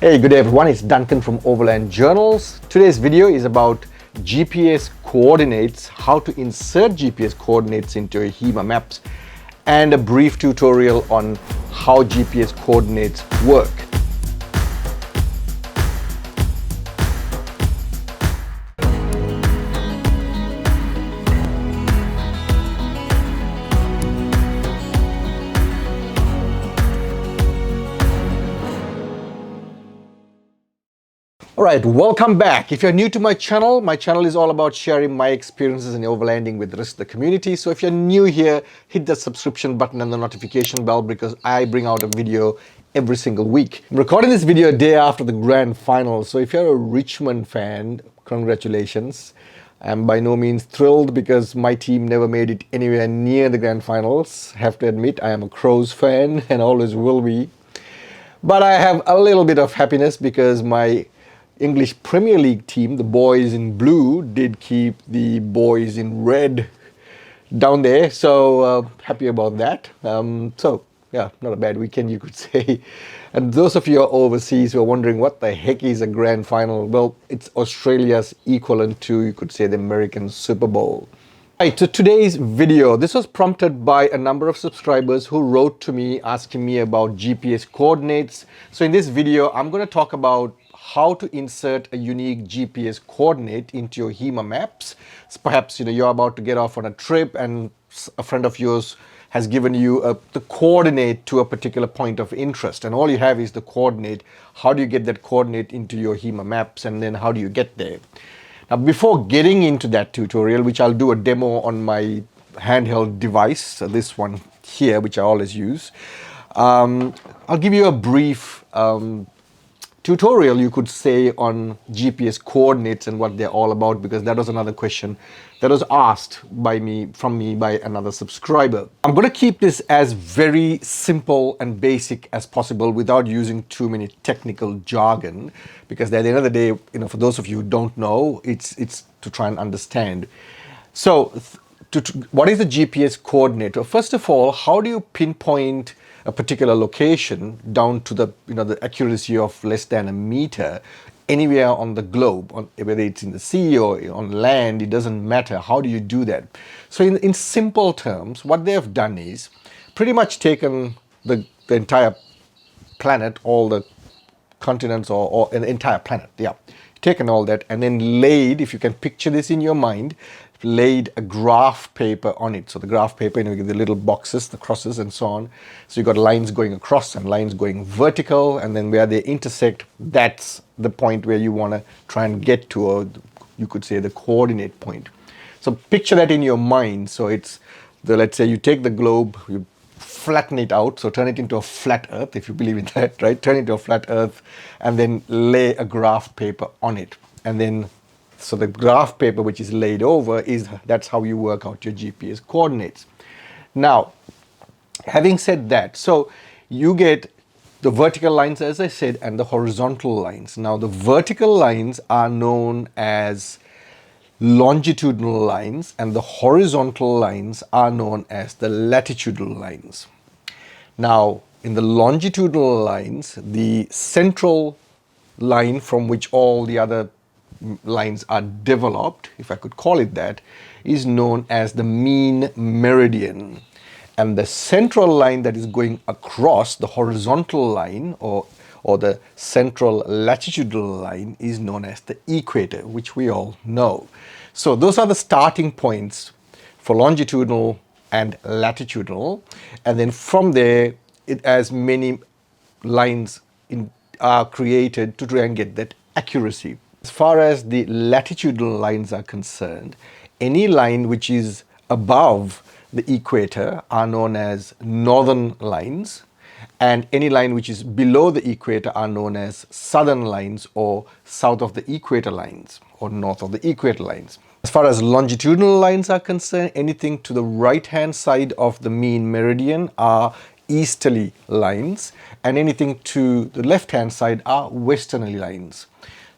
Hey, good day everyone, it's Duncan from Overland Journals. Today's video is about GPS coordinates, how to insert GPS coordinates into your Hema Maps, and a brief tutorial on how GPS coordinates work. Alright, welcome back. If you're new to my channel is all about sharing my experiences in overlanding with the rest of the community. So if you're new here, hit the subscription button and the notification bell because I bring out a video every single week. I'm recording this video a day after the grand final. So if you're a Richmond fan, congratulations. I'm by no means thrilled because my team never made it anywhere near the grand finals. Have to admit, I am a Crows fan and always will be. But I have a little bit of happiness because my English Premier League team, the boys in blue, did keep the boys in red down there. So happy about that. So yeah, not a bad weekend, you could say. And those of you who are overseas who are wondering what the heck is a grand final, well, it's Australia's equivalent to, you could say, the American Super Bowl. Right, so today's video, this was prompted by a number of subscribers who wrote to me asking me about GPS coordinates. So in this video, I'm going to talk about how to insert a unique GPS coordinate into your Hema Maps. So perhaps you're about to get off on a trip and a friend of yours has given you the coordinate to a particular point of interest, and all you have is the coordinate. How do you get that coordinate into your Hema Maps, and then how do you get there? Now, before getting into that tutorial, which I'll do a demo on my handheld device, so this one here, which I always use, I'll give you a brief tutorial, you could say, on GPS coordinates and what they're all about, because that was another question that was asked from me by another subscriber. I'm going to keep this as very simple and basic as possible without using too many technical jargon, because at the end of the day, for those of you who don't know, it's to try and understand. So what is the GPS coordinate? Well, first of all, how do you pinpoint a particular location down to the the accuracy of less than a meter anywhere on the globe, whether it's in the sea or on land? It doesn't matter. How do you do that? So in simple terms, what they have done is pretty much taken the entire planet, all the continents, or an entire planet, taken all that and then laid, if you can picture this in your mind, laid a graph paper on it. So the graph paper, you get the little boxes, the crosses and so on. So you've got lines going across and lines going vertical, and then where they intersect, that's the point where you want to try and get to, or you could say the coordinate point. So picture that in your mind. So it's let's say you take the globe, you flatten it out, so turn it into a flat earth, if you believe in that, right? Turn it into a flat earth and then lay a graph paper on it. And then so the graph paper which is laid over, that's how you work out your GPS coordinates. Now, having said that, so you get the vertical lines, as I said, and the horizontal lines. Now, the vertical lines are known as longitudinal lines, and the horizontal lines are known as the latitudinal lines. Now, in the longitudinal lines, the central line from which all the other lines are developed, if I could call it that, is known as the mean meridian. And the central line that is going across the horizontal line, or the central latitudinal line, is known as the equator, which we all know. So those are the starting points for longitudinal and latitudinal, and then from there, as many lines are created to try and get that accuracy. As far as the latitudinal lines are concerned, any line which is above the equator are known as northern lines, and any line which is below the equator are known as southern lines, or south of the equator lines, or north of the equator lines. As far as longitudinal lines are concerned, anything to the right-hand side of the mean meridian are easterly lines, and anything to the left-hand side are westerly lines.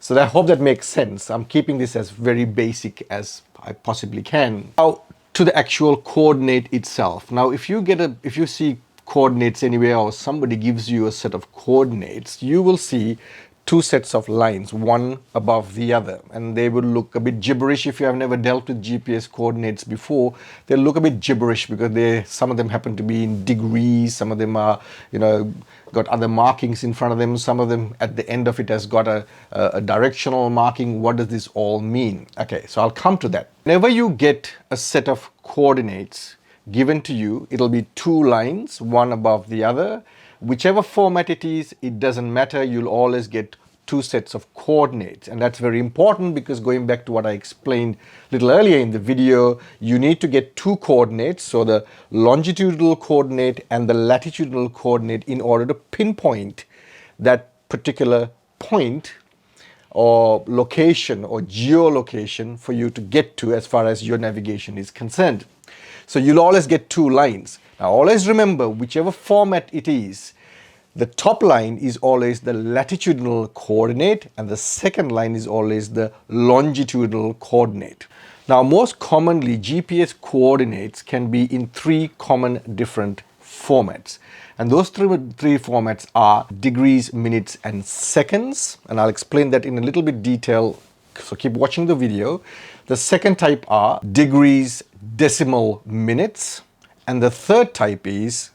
So I hope that makes sense. I'm keeping this as very basic as I possibly can. Now to the actual coordinate itself. Now if you see coordinates anywhere, or somebody gives you a set of coordinates, you will see two sets of lines, one above the other, and they will look a bit gibberish. If you have never dealt with GPS coordinates before, they'll look a bit gibberish because some of them happen to be in degrees, some of them are, got other markings in front of them, some of them at the end of it has got a directional marking. What does this all mean? Okay, so I'll come to that. Whenever you get a set of coordinates given to you, it'll be two lines, one above the other. Whichever format it is, it doesn't matter. You'll always get two sets of coordinates. And that's very important because going back to what I explained a little earlier in the video, you need to get two coordinates. So the longitudinal coordinate and the latitudinal coordinate in order to pinpoint that particular point or location or geolocation for you to get to as far as your navigation is concerned. So you'll always get two lines. Now always remember, whichever format it is, the top line is always the latitudinal coordinate and the second line is always the longitudinal coordinate. Now most commonly GPS coordinates can be in three common different formats. And those three formats are degrees, minutes and seconds. And I'll explain that in a little bit detail, so keep watching the video. The second type are degrees, decimal minutes. And the third type is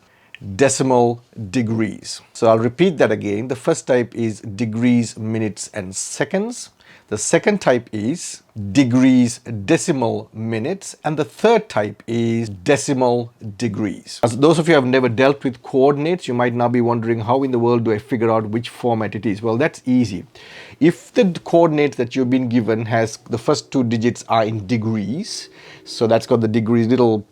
decimal degrees. So I'll repeat that again. The first type is degrees, minutes and seconds. The second type is degrees, decimal minutes. And the third type is decimal degrees. As those of you who have never dealt with coordinates, you might now be wondering, how in the world do I figure out which format it is? Well, that's easy. If the coordinates that you've been given has the first two digits are in degrees, so that's got the degrees, little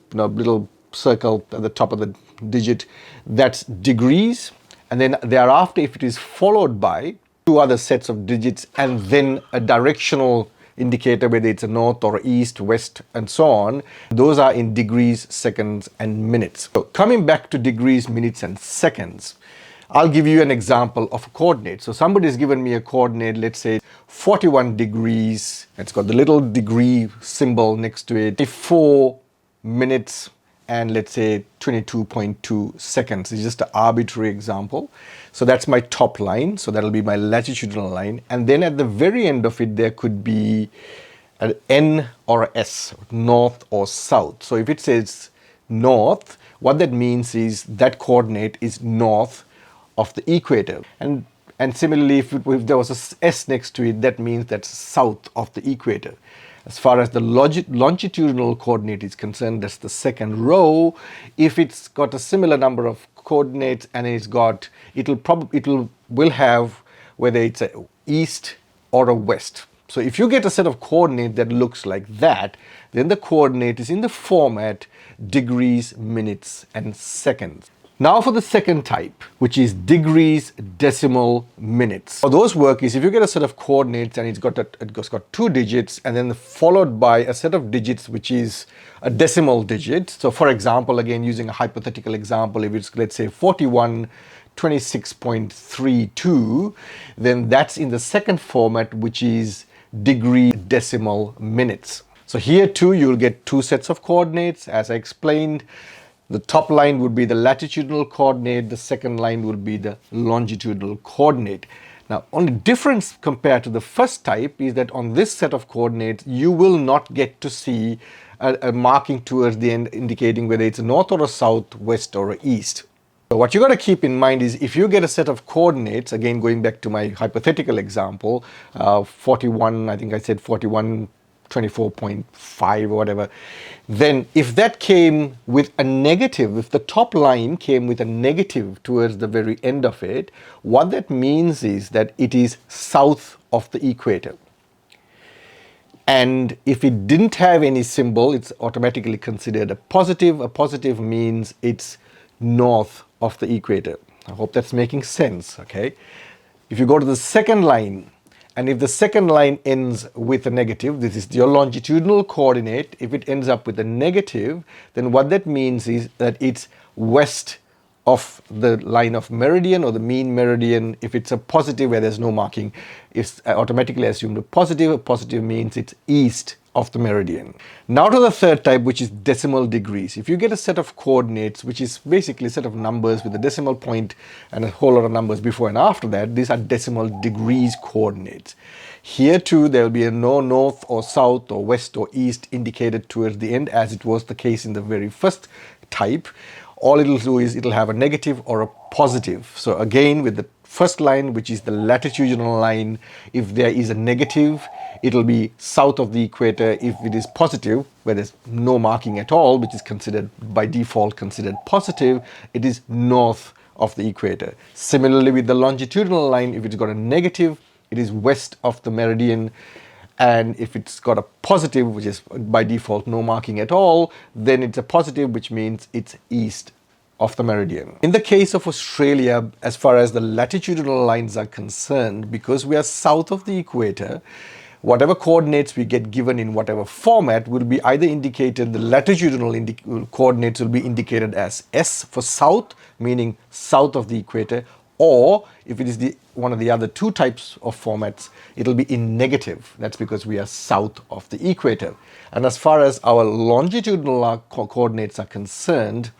circle at the top of the digit, that's degrees. And then thereafter, if it is followed by two other sets of digits and then a directional indicator, whether it's a north or east, west and so on, those are in degrees, seconds and minutes. So coming back to degrees, minutes and seconds, I'll give you an example of a coordinate. So somebody's given me a coordinate, let's say 41 degrees, it's got the little degree symbol next to it, 4 minutes and let's say 22.2 seconds. It's just an arbitrary example. So that's my top line. So that'll be my latitudinal line. And then at the very end of it, there could be an N or a S, north or south. So if it says north, what that means is that coordinate is north of the equator. And similarly, if there was a S next to it, that means that's south of the equator. As far as the longitudinal coordinate is concerned, that's the second row. If it's got a similar number of coordinates and will have whether it's a east or a west. So if you get a set of coordinate that looks like that, then the coordinate is in the format degrees, minutes and seconds. Now for the second type, which is degrees, decimal, minutes. How those work is if you get a set of coordinates and it's got two digits and then followed by a set of digits which is a decimal digit. So for example, again using a hypothetical example, if it's let's say 4126.32, then that's in the second format, which is degree, decimal, minutes. So here too you'll get two sets of coordinates as I explained. The top line would be the latitudinal coordinate, the second line would be the longitudinal coordinate. Now, only difference compared to the first type is that on this set of coordinates, you will not get to see a marking towards the end indicating whether it's a north or a south, west or a east. So what you got to keep in mind is if you get a set of coordinates, again going back to my hypothetical example, 41, I think I said 41, 24.5 or whatever, then if that came with a negative, if the top line came with a negative towards the very end of it, what that means is that it is south of the equator. And if it didn't have any symbol, it's automatically considered a positive. A positive means it's north of the equator. I hope that's making sense, okay? If you go to the second line, and if the second line ends with a negative, this is your longitudinal coordinate. If it ends up with a negative, then what that means is that it's west of the line of meridian or the mean meridian. If it's a positive where there's no marking, it's automatically assumed a positive. A positive means it's east of the meridian. Now to the third type, which is decimal degrees. If you get a set of coordinates, which is basically a set of numbers with a decimal point and a whole lot of numbers before and after that, these are decimal degrees coordinates. Here too, there will be a no north or south or west or east indicated towards the end, as it was the case in the very first type. All it'll do is it'll have a negative or a positive. So again, with the first line, which is the latitudinal line, if there is a negative, it'll be south of the equator. If it is positive, where there's no marking at all, which is considered by default considered positive, it is north of the equator. Similarly with the longitudinal line, if it's got a negative, it is west of the meridian. And if it's got a positive, which is by default no marking at all, then it's a positive, which means it's east of the meridian. In the case of Australia, as far as the latitudinal lines are concerned, because we are south of the equator, whatever coordinates we get given in whatever format will be either indicated, the latitudinal coordinates will be indicated as S for south, meaning south of the equator, or if it is one of the other two types of formats, it'll be in negative. That's because we are south of the equator. And as far as our longitudinal coordinates are concerned,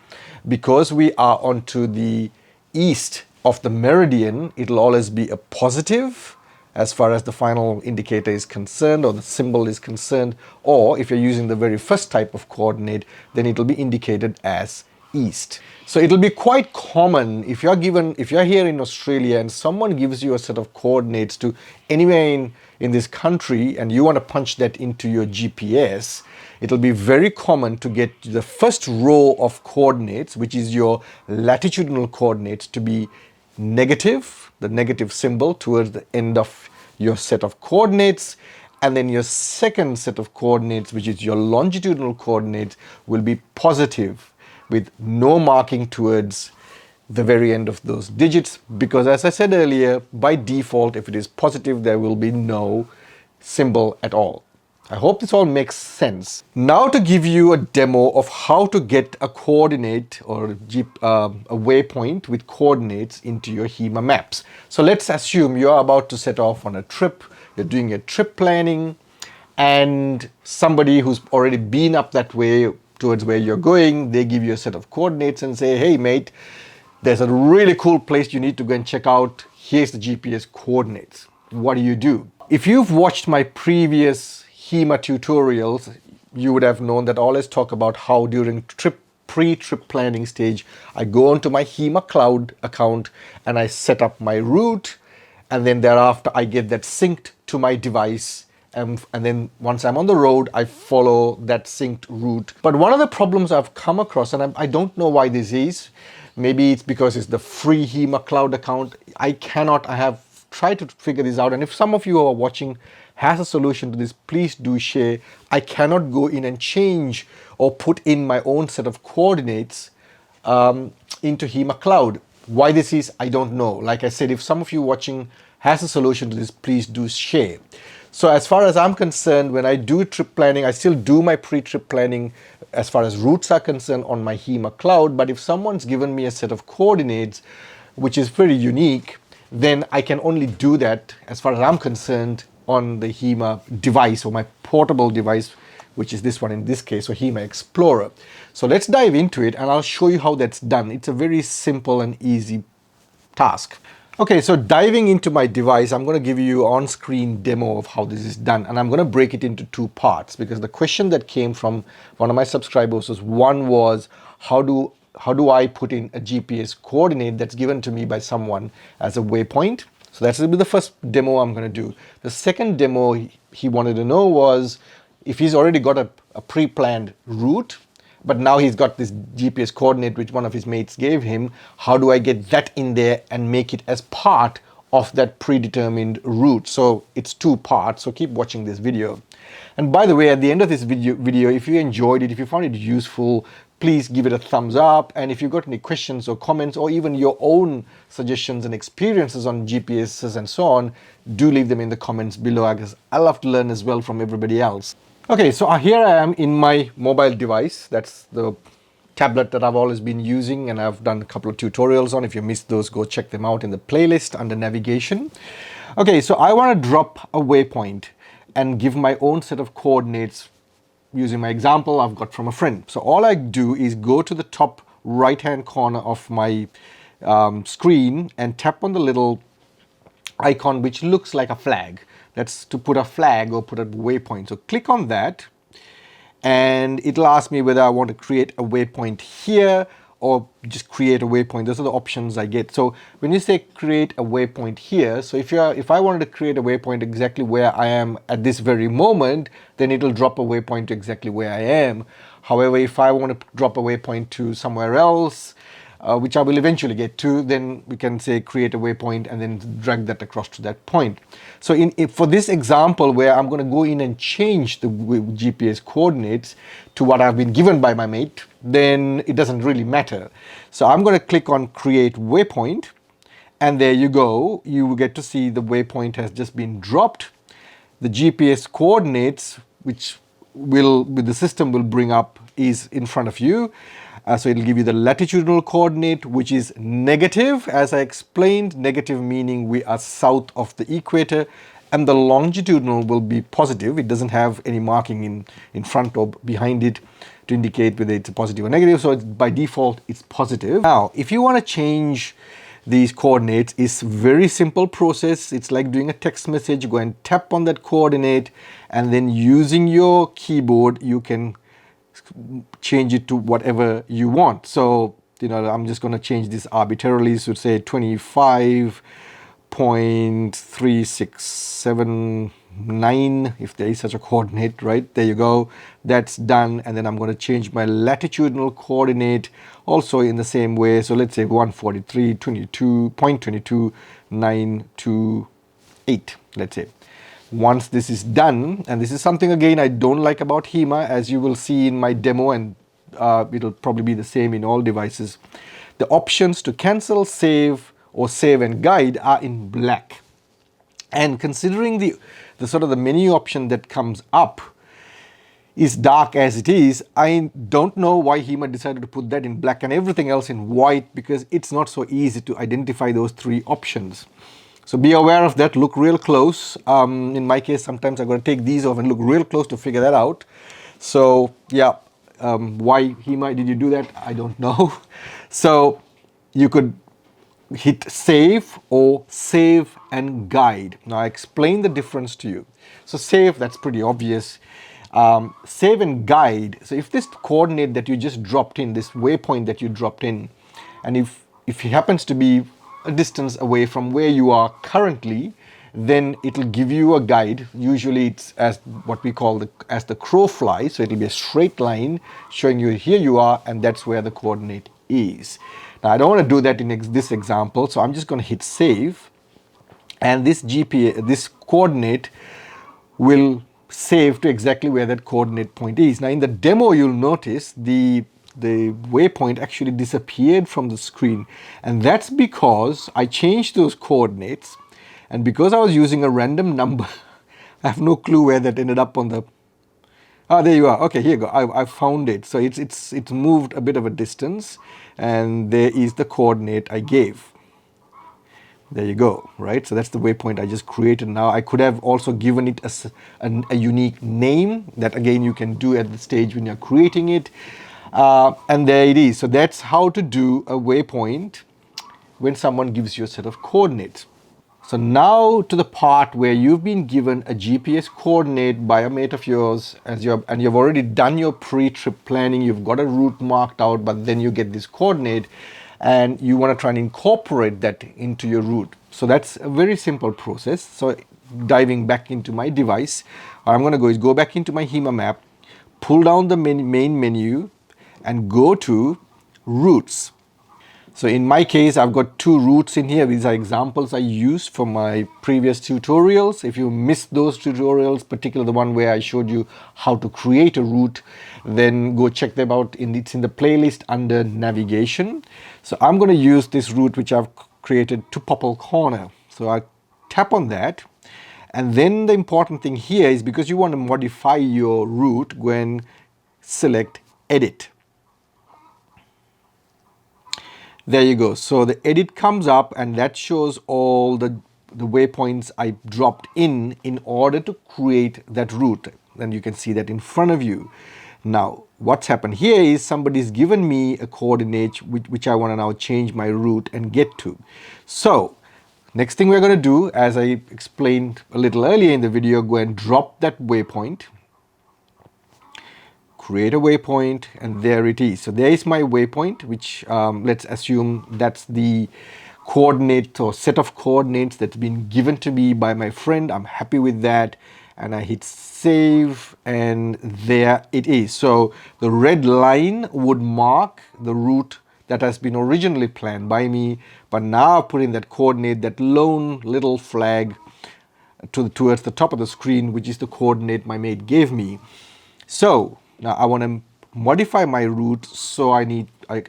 because we are onto the east of the meridian, it'll always be a positive as far as the final indicator is concerned or the symbol is concerned. Or if you're using the very first type of coordinate, then it'll be indicated as east. So it'll be quite common if you're here in Australia and someone gives you a set of coordinates to anywhere in this country and you want to punch that into your GPS, it'll be very common to get the first row of coordinates, which is your latitudinal coordinates, to be negative, the negative symbol towards the end of your set of coordinates. And then your second set of coordinates, which is your longitudinal coordinates, will be positive, with no marking towards the very end of those digits, because as I said earlier, by default, if it is positive, there will be no symbol at all. I hope this all makes sense. Now to give you a demo of how to get a coordinate or a waypoint with coordinates into your Hema Maps. So let's assume you're about to set off on a trip, you're doing a trip planning, and somebody who's already been up that way towards where you're going, they give you a set of coordinates and say, hey mate, there's a really cool place you need to go and check out. Here's the GPS coordinates. What do? If you've watched my previous Hema tutorials, you would have known that I always talk about how during pre-trip planning stage, I go onto my Hema Cloud account and I set up my route, and then thereafter I get that synced to my device. And then once I'm on the road, I follow that synced route. But one of the problems I've come across, and I don't know why this is, maybe it's because it's the free Hema Cloud account. I have tried to figure this out. And if some of you who are watching has a solution to this, please do share. I cannot go in and change or put in my own set of coordinates into Hema Cloud. Why this is, I don't know. Like I said, if some of you watching has a solution to this, please do share. So as far as I'm concerned, when I do trip planning, I still do my pre-trip planning as far as routes are concerned on my Hema Cloud. But if someone's given me a set of coordinates, which is very unique, then I can only do that, as far as I'm concerned, on the Hema device or my portable device, which is this one in this case, or Hema Explorer. So let's dive into it and I'll show you how that's done. It's a very simple and easy task. Okay, so diving into my device, I'm going to give you an on-screen demo of how this is done, and I'm going to break it into two parts, because the question that came from one of my subscribers was how do I put in a GPS coordinate that's given to me by someone as a waypoint? So that's the first demo I'm going to do. The second demo he wanted to know was if he's already got a pre-planned route, but now he's got this GPS coordinate which one of his mates gave him, how do I get that in there and make it as part of that predetermined route? So it's two parts, so keep watching this video. And by the way, at the end of this video, if you enjoyed it, if you found it useful, please give it a thumbs up. And if you've got any questions or comments or even your own suggestions and experiences on GPSs and so on, do leave them in the comments below, because I love to learn as well from everybody else. Okay, so here I am in my mobile device. That's the tablet that I've always been using, and I've done a couple of tutorials on. If you missed those, go check them out in the playlist under navigation. Okay, so I want to drop a waypoint and give my own set of coordinates using my example I've got from a friend. So all I do is go to the top right hand corner of my screen and tap on the little icon which looks like a flag. That's to put a flag or put a waypoint. So click on that, and it'll ask me whether I want to create a waypoint here or just create a waypoint. Those are the options I get. So when you say create a waypoint here, so if I wanted to create a waypoint exactly where I am at this very moment, then it'll drop a waypoint to exactly where I am. However, if I want to drop a waypoint to somewhere else, which I will eventually get to, then we can say create a waypoint and then drag that across to that point. So for this example where I'm going to go in and change the GPS coordinates to what I've been given by my mate, then it doesn't really matter. So I'm going to click on create waypoint, and there you go. You will get to see the waypoint has just been dropped. The GPS coordinates, which the system will bring up, is in front of you. So it'll give you the latitudinal coordinate, which is negative, as I explained, negative meaning we are south of the equator, and the longitudinal will be positive. It doesn't have any marking in front or behind it to indicate whether it's a positive or negative, so by default it's positive. Now, if you want to change these coordinates, it's a very simple process. It's like doing a text message. Go and tap on that coordinate, and then using your keyboard you can change it to whatever you want. So, I'm just going to change this arbitrarily, so say 25.3679, if there is such a coordinate, right? There you go. That's done. And then I'm going to change my latitudinal coordinate also in the same way. So let's say 143.22.928, let's say. Once this is done, and this is something again I don't like about Hema, as you will see in my demo, and it'll probably be the same in all devices. The options to cancel, save, or save and guide are in black. And considering the sort of the menu option that comes up is dark as it is, I don't know why Hema decided to put that in black and everything else in white, because it's not so easy to identify those three options. So be aware of that, look real close. In my case, sometimes I've got to take these off and look real close to figure that out. So yeah, why Hema did you do that? I don't know. So you could hit save or save and guide. Now I explain the difference to you. So save, that's pretty obvious. Save and guide. So if this coordinate that you just dropped in, this waypoint that you dropped in, and if it happens to be a distance away from where you are currently, then it'll give you a guide. Usually it's as what we call as the crow flies. So it'll be a straight line showing you here you are, and that's where the coordinate is. Now I don't want to do that in this example, so I'm just going to hit save, and this coordinate will save to exactly where that coordinate point is. Now in the demo you'll notice the waypoint actually disappeared from the screen, and that's because I changed those coordinates, and because I was using a random number I have no clue where that ended up on the there you are. Okay, here you go. I found it. So it's moved a bit of a distance, and there is the coordinate I gave. There you go, right? So that's the waypoint I just created. Now I could have also given it a unique name that again you can do at the stage when you're creating it. And there it is. So that's how to do a waypoint when someone gives you a set of coordinates. So now to the part where you've been given a GPS coordinate by a mate of yours, and you've already done your pre-trip planning, you've got a route marked out, but then you get this coordinate and you want to try and incorporate that into your route. So that's a very simple process. So diving back into my device, what I'm going to go is go back into my Hema map, pull down the main menu, and go to routes. So in my case, I've got two routes in here. These are examples I used for my previous tutorials. If you missed those tutorials, particularly the one where I showed you how to create a route, then go check them out. It's in the playlist under navigation. So I'm going to use this route which I've created to Popple Corner. So I tap on that. And then the important thing here is, because you want to modify your route, go and select edit. There you go. So the edit comes up and that shows all the waypoints I dropped in order to create that route. And you can see that in front of you. Now, what's happened here is somebody's given me a coordinate which I want to now change my route and get to. So next thing we're going to do, as I explained a little earlier in the video, go and drop that waypoint, create a waypoint, and there it is. So there is my waypoint, which let's assume that's the coordinate or set of coordinates that's been given to me by my friend. I'm happy with that, and I hit save, and there it is. So the red line would mark the route that has been originally planned by me, but now I put in that coordinate, that lone little flag towards the top of the screen, which is the coordinate my mate gave me. So now I want to modify my route, so I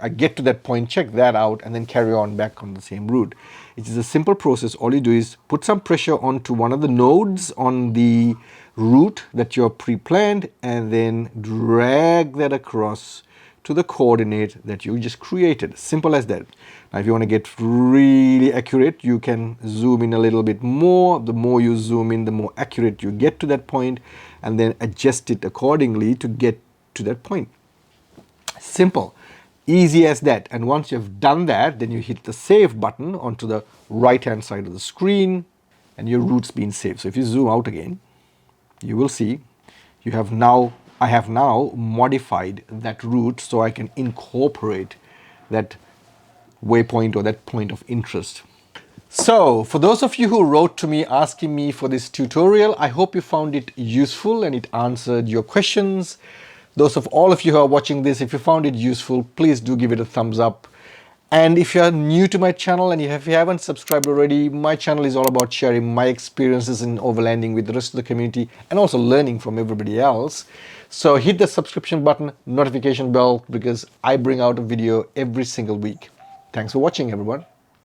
get to that point, check that out, and then carry on back on the same route. It is a simple process. All you do is put some pressure onto one of the nodes on the route that you're pre-planned, and then drag that across to the coordinate that you just created. Simple as that. Now, if you want to get really accurate, you can zoom in a little bit more. The more you zoom in, the more accurate you get to that point, and then adjust it accordingly to get to that point. Simple, easy as that. And once you've done that, then you hit the save button onto the right hand side of the screen, and your route's been saved. So if you zoom out again, you will see I have now modified that route so I can incorporate that waypoint or that point of interest. So for those of you who wrote to me asking me for this tutorial, I hope you found it useful and it answered your questions. Those of all of you who are watching this, if you found it useful, please do give it a thumbs up. And if you're new to my channel and if you haven't subscribed already, my channel is all about sharing my experiences in overlanding with the rest of the community and also learning from everybody else. So hit the subscription button, notification bell, because I bring out a video every single week. Thanks for watching, everyone.